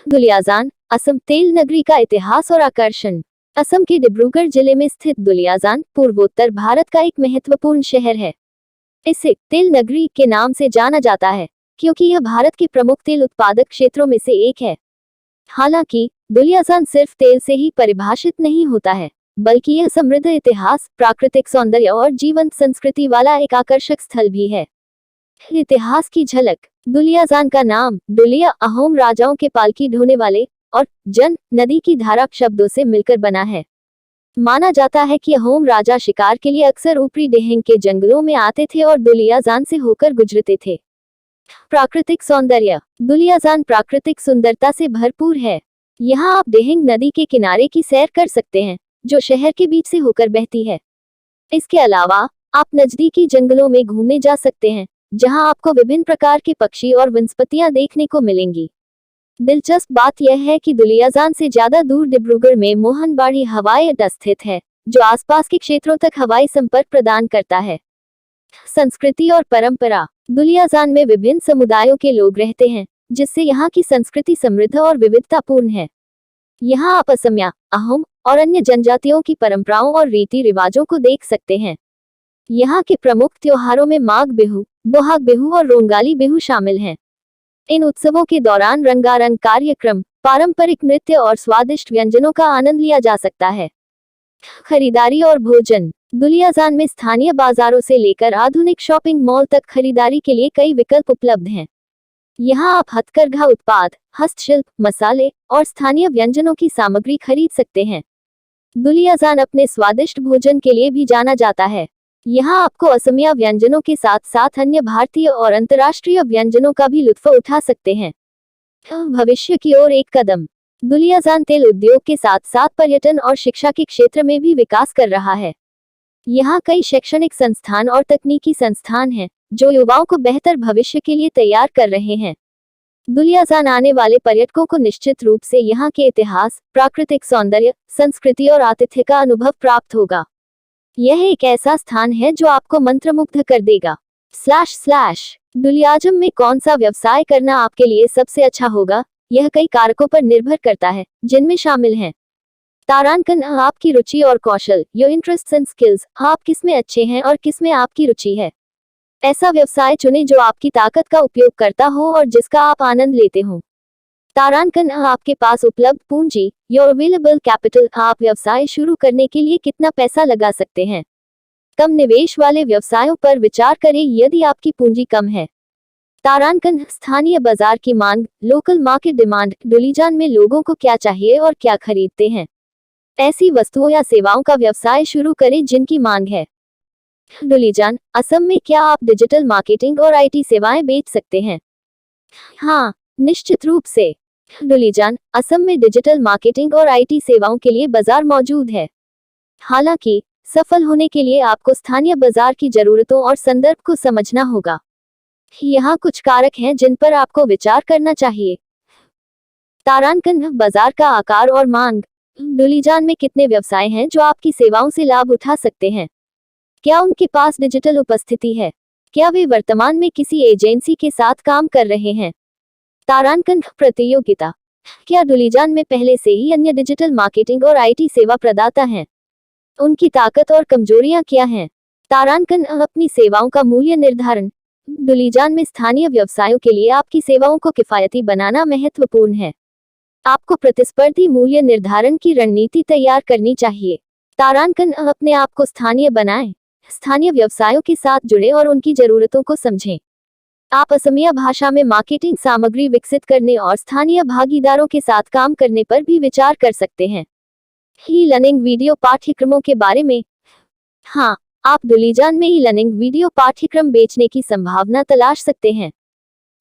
दुलियाजान, असम तेल नगरी का इतिहास और आकर्षण। असम के डिब्रूगढ़ जिले में स्थित दुलियाजान पूर्वोत्तर भारत का एक महत्वपूर्ण शहर है। इसे तेल नगरी के नाम से जाना जाता है क्योंकि यह भारत के प्रमुख तेल उत्पादक क्षेत्रों में से एक है। हालांकि दुलियाजान सिर्फ तेल से ही परिभाषित नहीं होता है, बल्कि यह समृद्ध इतिहास, प्राकृतिक सौंदर्य और जीवंत संस्कृति वाला एक आकर्षक स्थल भी है। इतिहास की झलक। दुलियाजान का नाम दुलिया अहोम राजाओं के पालकी ढोने वाले और जन नदी की धारा शब्दों से मिलकर बना है। माना जाता है कि अहोम राजा शिकार के लिए अक्सर ऊपरी डेहंग के जंगलों में आते थे और दुलियाजान से होकर गुजरते थे। प्राकृतिक सौंदर्य। दुलियाजान प्राकृतिक सुंदरता से भरपूर है। यहाँ आप डेहंग नदी के किनारे की सैर कर सकते हैं, जो शहर के बीच से होकर बहती है। इसके अलावा आप नजदीकी जंगलों में घूमने जा सकते हैं, जहां आपको विभिन्न प्रकार के पक्षी और वनस्पतियां देखने को मिलेंगी। दिलचस्प बात यह है कि दुलियाजान से ज्यादा दूर डिब्रूगढ़ में मोहनबाड़ी हवाई अड्डा स्थित है, जो आसपास के क्षेत्रों तक हवाई संपर्क प्रदान करता है। संस्कृति और परंपरा। दुलियाजान में विभिन्न समुदायों के लोग रहते हैं, जिससे यहाँ की संस्कृति समृद्ध और विविधतापूर्ण है। यहाँ आप असमिया, अहोम और अन्य जनजातियों की परंपराओं और रीति रिवाजों को देख सकते हैं। यहाँ के प्रमुख त्योहारों में माघ बिहू, बोहाग बिहू और रोंगाली बिहू शामिल हैं। इन उत्सवों के दौरान रंगारंग कार्यक्रम, पारंपरिक नृत्य और स्वादिष्ट व्यंजनों का आनंद लिया जा सकता है। खरीदारी और भोजन। दुलियाजान में स्थानीय बाजारों से लेकर आधुनिक शॉपिंग मॉल तक खरीदारी के लिए कई विकल्प उपलब्ध हैं। यहाँ आप हथकरघा उत्पाद, हस्तशिल्प, मसाले और स्थानीय व्यंजनों की सामग्री खरीद सकते हैं। दुलियाजान अपने स्वादिष्ट भोजन के लिए भी जाना जाता है। यहाँ आपको असमिया व्यंजनों के साथ साथ अन्य भारतीय और अंतर्राष्ट्रीय व्यंजनों का भी लुत्फ उठा सकते हैं। भविष्य की ओर एक कदम। दुलियाजान तेल उद्योग के साथ साथ पर्यटन और शिक्षा के क्षेत्र में भी विकास कर रहा है। यहाँ कई शैक्षणिक संस्थान और तकनीकी संस्थान हैं, जो युवाओं को बेहतर भविष्य के लिए तैयार कर रहे हैं। दुलियाजान आने वाले पर्यटकों को निश्चित रूप से यहाँ के इतिहास, प्राकृतिक सौंदर्य, संस्कृति और आतिथ्य का अनुभव प्राप्त होगा। यह एक ऐसा स्थान है जो आपको मंत्रमुग्ध कर देगा। दुलियाजान में कौन सा व्यवसाय करना आपके लिए सबसे अच्छा होगा, यह कई कारकों पर निर्भर करता है, जिनमें शामिल हैं तारांकन, आपकी रुचि और कौशल, योर इंटरेस्ट एंड स्किल्स, आप किसमें अच्छे हैं और किसमें आपकी रुचि है। ऐसा व्यवसाय चुनें जो आपकी ताकत का उपयोग करता हो और जिसका आप आनंद लेते हो। तारांकन, आपके पास उपलब्ध पूंजी, योर अवेलेबल कैपिटल, आप व्यवसाय शुरू करने के लिए कितना पैसा लगा सकते हैं। कम निवेश वाले व्यवसायों पर विचार करें यदि आपकी पूंजी कम है। तारांकन, स्थानीय बाजार की मांग, लोकल मार्केट डिमांड, दुलियाजान में लोगों को क्या चाहिए और क्या खरीदते हैं। ऐसी वस्तुओं या सेवाओं का व्यवसाय शुरू करें जिनकी मांग है। दुलियाजान, असम में क्या आप डिजिटल मार्केटिंग और आईटी सेवाएं बेच सकते हैं? हाँ, निश्चित रूप से। दुलियाजान, असम में डिजिटल मार्केटिंग और आईटी सेवाओं के लिए बाजार मौजूद है। हालांकि सफल होने के लिए आपको स्थानीय बाजार की जरूरतों और संदर्भ को समझना होगा। यहाँ कुछ कारक हैं जिन पर आपको विचार करना चाहिए। तारांकन, बाजार का आकार और मांग। दुलियाजान में कितने व्यवसाय हैं जो आपकी सेवाओं से लाभ उठा सकते हैं? क्या उनके पास डिजिटल उपस्थिति है? क्या वे वर्तमान में किसी एजेंसी के साथ काम कर रहे हैं? तारांकन, प्रतियोगिता। क्या दुलियाजान में पहले से ही अन्य डिजिटल मार्केटिंग और आईटी सेवा प्रदाता हैं? उनकी ताकत और कमजोरियां क्या हैं? तारांकन, अपनी सेवाओं का मूल्य निर्धारण। दुलियाजान में स्थानीय व्यवसायों के लिए आपकी सेवाओं को किफायती बनाना महत्वपूर्ण है। आपको प्रतिस्पर्धी मूल्य निर्धारण की रणनीति तैयार करनी चाहिए। तारांकन, अपने आप को स्थानीय बनाएं। स्थानीय व्यवसायों के साथ जुड़े और उनकी जरूरतों को समझें। आप असमिया भाषा में मार्केटिंग सामग्री विकसित करने और स्थानीय भागीदारों के साथ काम करने पर भी विचार कर सकते हैं। ई लर्निंग वीडियो पाठ्यक्रमों के बारे में। हाँ, आप दुलियाजान में ई लर्निंग वीडियो पाठ्यक्रम बेचने की संभावना तलाश सकते हैं।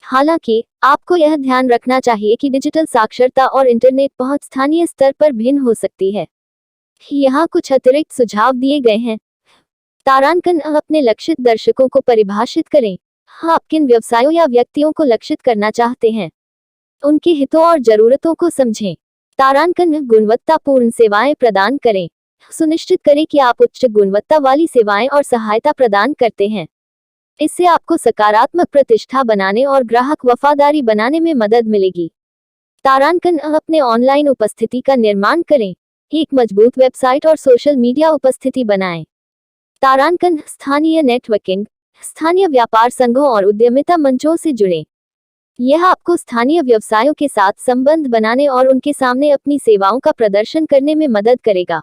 हालांकि आपको यह ध्यान रखना चाहिए कि डिजिटल साक्षरता और इंटरनेट पहुंच स्थानीय स्तर पर भिन्न हो सकती है। यहाँ कुछ अतिरिक्त सुझाव दिए गए हैं। तारांकन, अपने लक्षित दर्शकों को परिभाषित करें। आप किन व्यवसायों या व्यक्तियों को लक्षित करना चाहते हैं, उनके हितों और जरूरतों को समझें। तारांकन, गुणवत्तापूर्ण सेवाएं प्रदान करें। सुनिश्चित करें कि आप उच्च गुणवत्ता वाली सेवाएं और सहायता प्रदान करते हैं। इससे आपको सकारात्मक प्रतिष्ठा बनाने और ग्राहक वफादारी बनाने में मदद मिलेगी। तारांकन अपने ऑनलाइन उपस्थिति का निर्माण करें। एक मजबूत वेबसाइट और सोशल मीडिया उपस्थिति बनाएं। तारांकन स्थानीय नेटवर्किंग, स्थानीय व्यापार संघों और उद्यमिता मंचों से जुड़ें। यह आपको स्थानीय व्यवसायों के साथ संबंध बनाने और उनके सामने अपनी सेवाओं का प्रदर्शन करने में मदद करेगा।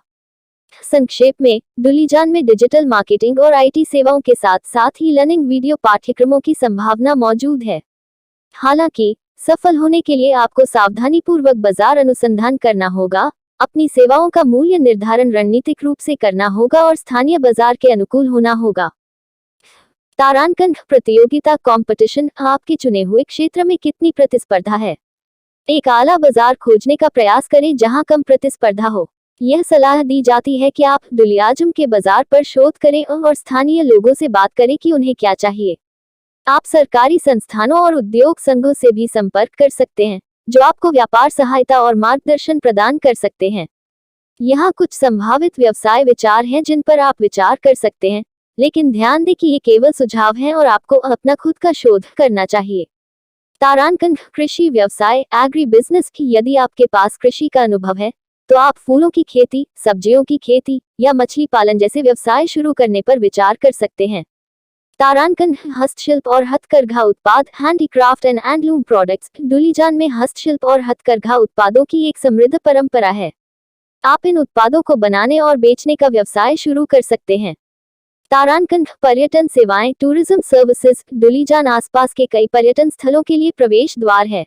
संक्षेप में, दुलीजान में डिजिटल मार्केटिंग और आईटी सेवाओं के साथ साथ ही लर्निंग वीडियो पाठ्यक्रमों की संभावना मौजूद है। हालांकि सफल होने के लिए आपको सावधानीपूर्वक बाजार अनुसंधान करना होगा, अपनी सेवाओं का मूल्य निर्धारण रणनीतिक रूप से करना होगा और स्थानीय बाजार के अनुकूल होना होगा। तारांकन प्रतियोगिता कंपटीशन, आपके चुने हुए क्षेत्र में कितनी प्रतिस्पर्धा है। एक आला बाजार खोजने का प्रयास करें जहां कम प्रतिस्पर्धा हो। यह सलाह दी जाती है कि आप दुलियाजम के बाजार पर शोध करें और स्थानीय लोगों से बात करें कि उन्हें क्या चाहिए। आप सरकारी संस्थानों और उद्योग संघों से भी संपर्क कर सकते हैं, जो आपको व्यापार सहायता और मार्गदर्शन प्रदान कर सकते हैं। यहाँ कुछ संभावित व्यवसाय विचार हैं जिन पर आप विचार कर सकते हैं, लेकिन ध्यान दें कि ये केवल सुझाव हैं और आपको अपना खुद का शोध करना चाहिए। तारांकन कृषि व्यवसाय, एग्री बिजनेस की, यदि आपके पास कृषि का अनुभव है तो आप फूलों की खेती, सब्जियों की खेती या मछली पालन जैसे व्यवसाय शुरू करने पर विचार कर सकते हैं। तारांकन हस्तशिल्प और हथकरघा उत्पाद, हैंडीक्राफ्ट एंड हैंडलूम प्रोडक्ट्स, दुलीजान में हस्तशिल्प और हथकरघा उत्पादों की एक समृद्ध परंपरा है। आप इन उत्पादों को बनाने और बेचने का व्यवसाय शुरू कर सकते हैं। तारांकन पर्यटन सेवाएं, टूरिज्म सर्विसेज, दुलीजान आसपास के कई पर्यटन स्थलों के लिए प्रवेश द्वार है।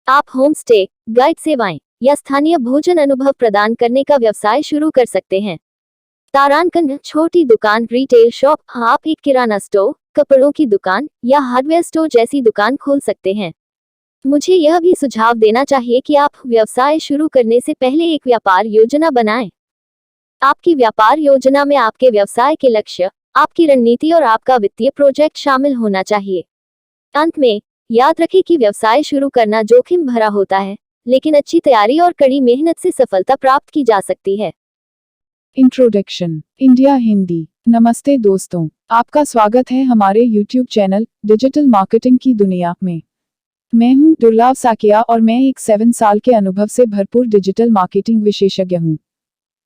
आप होम स्टे, गाइड सेवाएं या स्थानीय भोजन अनुभव प्रदान करने का व्यवसाय शुरू कर सकते हैं। तारांकन छोटी दुकान, रिटेल शॉप, आप एक किराना स्टोर, कपड़ों की दुकान या हार्डवेयर स्टोर जैसी दुकान खोल सकते हैं। मुझे यह भी सुझाव देना चाहिए कि आप व्यवसाय शुरू करने से पहले एक व्यापार योजना बनाएं। आपकी व्यापार योजना में आपके व्यवसाय के लक्ष्य, आपकी रणनीति और आपका वित्तीय प्रोजेक्ट शामिल होना चाहिए। अंत में, याद रखें कि व्यवसाय शुरू करना जोखिम भरा होता है, लेकिन अच्छी तैयारी और कड़ी मेहनत से सफलता प्राप्त की जा सकती है। Introduction, India Hindi. नमस्ते दोस्तों, आपका स्वागत है हमारे YouTube चैनल डिजिटल मार्केटिंग की दुनिया में। मैं हूं दुर्लभ साकिया और मैं एक 7 साल के अनुभव से भरपूर डिजिटल मार्केटिंग विशेषज्ञ हूं।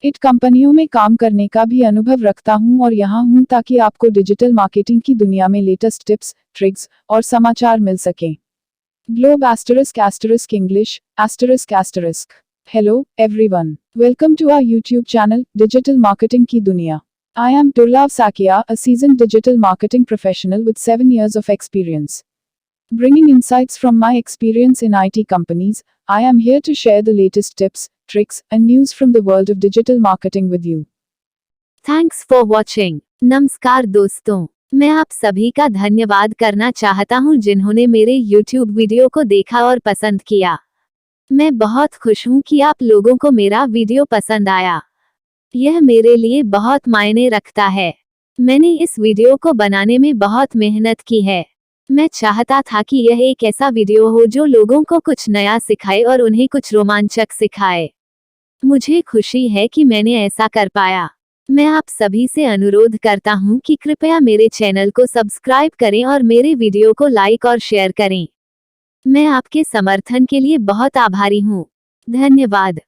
इट कंपनियों में काम करने का भी अनुभव रखता हूं और यहां हूं ताकि आपको डिजिटल मार्केटिंग की दुनिया में लेटेस्ट टिप्स, ट्रिक्स और समाचार मिल सकें। Globe ** English ***. Hello, everyone. Welcome to our YouTube channel, Digital Marketing Ki Duniya. I am Durlav Sakia, a seasoned digital marketing professional with 7 years of experience. Bringing insights from my experience in IT companies, I am here to share the latest tips, tricks, and news from the world of digital marketing with you. Thanks for watching. नमस्कार दोस्तों, मैं आप सभी का धन्यवाद करना चाहता हूं जिन्होंने मेरे YouTube वीडियो को देखा और पसंद किया। मैं बहुत खुश हूं कि आप लोगों को मेरा वीडियो पसंद आया। यह मेरे लिए बहुत मायने रखता है। मैंने इस वीडियो को बनाने में बहुत मेहनत की है। मैं चाहता था कि यह एक ऐसा वीडियो हो जो लोगों को कुछ नया सिखाए और उन्हें कुछ रोमांचक सिखाए। मुझे खुशी है कि मैंने ऐसा कर पाया। मैं आप सभी से अनुरोध करता हूं कि कृपया मेरे चैनल को सब्सक्राइब करें और मेरे वीडियो को लाइक और शेयर करें। मैं आपके समर्थन के लिए बहुत आभारी हूं। धन्यवाद।